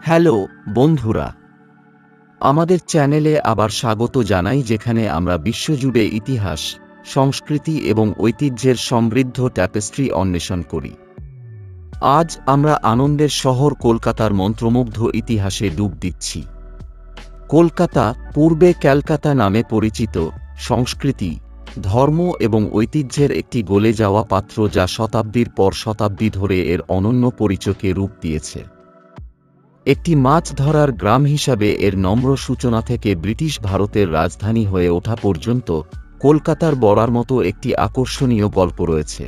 Hello বন্ধুরা, আমাদের চ্যানেলে আবার স্বাগত জানাই, যেখানে আমরা বিশ্বজুড়ে ইতিহাস, সংস্কৃতি এবং ঐতিহ্যের সমৃদ্ধ ট্যাপেস্ট্রি অন্বেষণ করি। আজ আমরা আনন্দের শহর কলকাতার মন্ত্রমুগ্ধ ইতিহাসে ডুব দিচ্ছি। কলকাতা, পূর্বে ক্যালকাতা নামে পরিচিত, সংস্কৃতি, ধর্ম এবং ঐতিহ্যের একটি গলে যাওয়া পাত্র, যা শতাব্দীর পর শতাব্দী ধরে এর অনন্য পরিচয়কে রূপ দিয়েছে। একটি মাছ ধরার গ্রাম হিসাবে এর নম্র সূচনা থেকে ব্রিটিশ ভারতের রাজধানী হয়ে ওঠা পর্যন্ত কলকাতার বড়ার মতো একটি আকর্ষণীয় গল্প রয়েছে।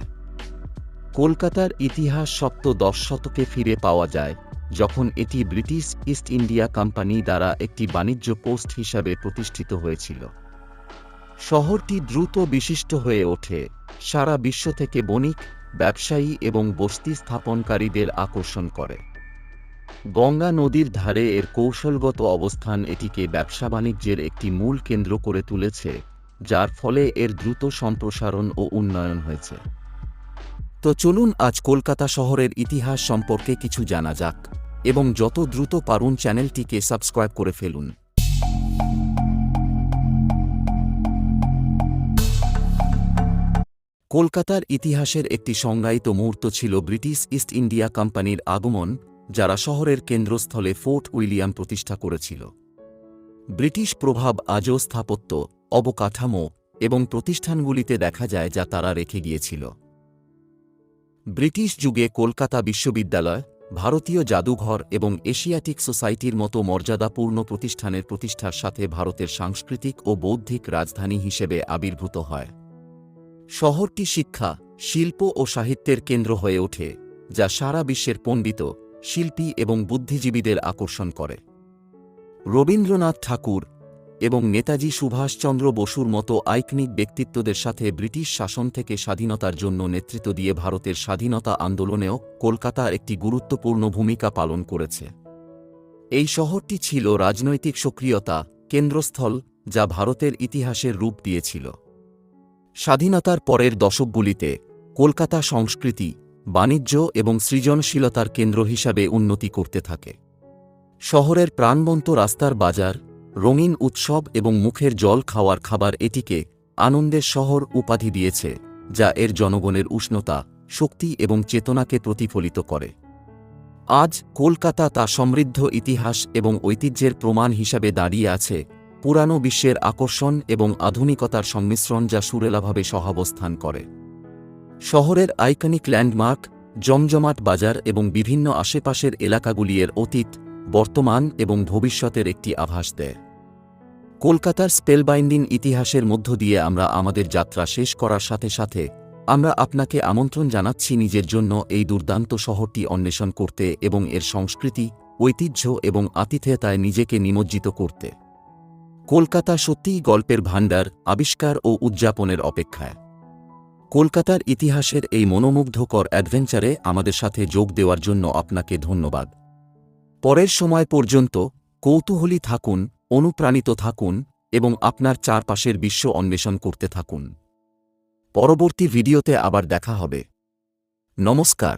কলকাতার ইতিহাস সপ্তদশ শতকে ফিরে পাওয়া যায়, যখন এটি ব্রিটিশ ইস্ট ইন্ডিয়া কোম্পানি দ্বারা একটি বাণিজ্য পোস্ট হিসাবে প্রতিষ্ঠিত হয়েছিল। শহরটি দ্রুত বিশিষ্ট হয়ে ওঠে, সারা বিশ্ব থেকে বণিক, ব্যবসায়ী এবং বস্তি স্থাপনকারীদের আকর্ষণ করে। গঙ্গা নদীর ধারে এর কৌশলগত অবস্থান এটিকে ব্যবসা বাণিজ্যের একটি মূল কেন্দ্র করে তুলেছে, যার ফলে এর দ্রুত সম্প্রসারণ ও উন্নয়ন হয়েছে। তো চলুন আজ কলকাতা শহরের ইতিহাস সম্পর্কে কিছু জানা যাক, এবং যত দ্রুত পারুন চ্যানেলটিকে সাবস্ক্রাইব করে ফেলুন। কলকাতার ইতিহাসের একটি সংজ্ঞায়িত মুহূর্ত ছিল ব্রিটিশ ইস্ট ইন্ডিয়া কোম্পানির আগমন, যারা শহরের কেন্দ্রস্থলে ফোর্ট উইলিয়াম প্রতিষ্ঠা করেছিল। ব্রিটিশ প্রভাব আজও স্থাপত্য, অবকাঠামো এবং প্রতিষ্ঠানগুলিতে দেখা যায়, যা তারা রেখে গিয়েছিল। ব্রিটিশ যুগে কলকাতা বিশ্ববিদ্যালয়, ভারতীয় জাদুঘর এবং এশিয়াটিক সোসাইটির মতো মর্যাদাপূর্ণ প্রতিষ্ঠানের প্রতিষ্ঠার সাথে ভারতের সাংস্কৃতিক ও বৌদ্ধিক রাজধানী হিসেবে আবির্ভূত হয়। শহরটি শিক্ষা, শিল্প ও সাহিত্যের কেন্দ্র হয়ে ওঠে, যা সারা বিশ্বের পণ্ডিত, শিল্পী এবং বুদ্ধিজীবীদের আকর্ষণ করে। রবীন্দ্রনাথ ঠাকুর এবং নেতাজি সুভাষচন্দ্র বসুর মতো আইকনিক ব্যক্তিত্বদের সাথে ব্রিটিশ শাসন থেকে স্বাধীনতার জন্য নেতৃত্ব দিয়ে ভারতের স্বাধীনতা আন্দোলনেও কলকাতা একটি গুরুত্বপূর্ণ ভূমিকা পালন করেছে। এই শহরটি ছিল রাজনৈতিক সক্রিয়তা কেন্দ্রস্থল, যা ভারতের ইতিহাসের রূপ দিয়েছিল। স্বাধীনতার পরের দশকগুলিতে কলকাতা সংস্কৃতি, বাণিজ্য এবং সৃজনশীলতার কেন্দ্র হিসাবে উন্নতি করতে থাকে। শহরের প্রাণবন্ত রাস্তার বাজার, রঙিন উৎসব এবং মুখের জল খাওয়ার খাবার এটিকে আনন্দের শহর উপাধি দিয়েছে, যা এর জনগণের উষ্ণতা, শক্তি এবং চেতনাকে প্রতিফলিত করে। আজ কলকাতা তা সমৃদ্ধ ইতিহাস এবং ঐতিহ্যের প্রমাণ হিসাবে দাঁড়িয়ে আছে, পুরানো বিশ্বের আকর্ষণ এবং আধুনিকতার সংমিশ্রণ, যা সুরেলাভাবে সহাবস্থান করে। শহরের আইকনিক ল্যান্ডমার্ক, জমজমাট বাজার এবং বিভিন্ন আশেপাশের এলাকাগুলি এর অতীত, বর্তমান এবং ভবিষ্যতের একটি আভাস দেয়। কলকাতার স্পেলবাইন্ডিং ইতিহাসের মধ্য দিয়ে আমরা আমাদের যাত্রা শেষ করার সাথে সাথে আমরা আপনাকে আমন্ত্রণ জানাচ্ছি নিজের জন্য এই দুর্দান্ত শহরটি অন্বেষণ করতে এবং এর সংস্কৃতি, ঐতিহ্য এবং আতিথেয়তায় নিজেকে নিমজ্জিত করতে। কলকাতা সত্যিই গল্পের ভাণ্ডার, আবিষ্কার ও উদযাপনের অপেক্ষায়। কলকাতার ইতিহাসের এই মনোমুগ্ধকর অ্যাডভেঞ্চারে আমাদের সাথে যোগ দেওয়ার জন্য আপনাকে ধন্যবাদ। পরের সময় পর্যন্ত কৌতূহলী থাকুন, অনুপ্রাণিত থাকুন এবং আপনার চারপাশের বিশ্ব অন্বেষণ করতে থাকুন। পরবর্তী ভিডিওতে আবার দেখা হবে। নমস্কার।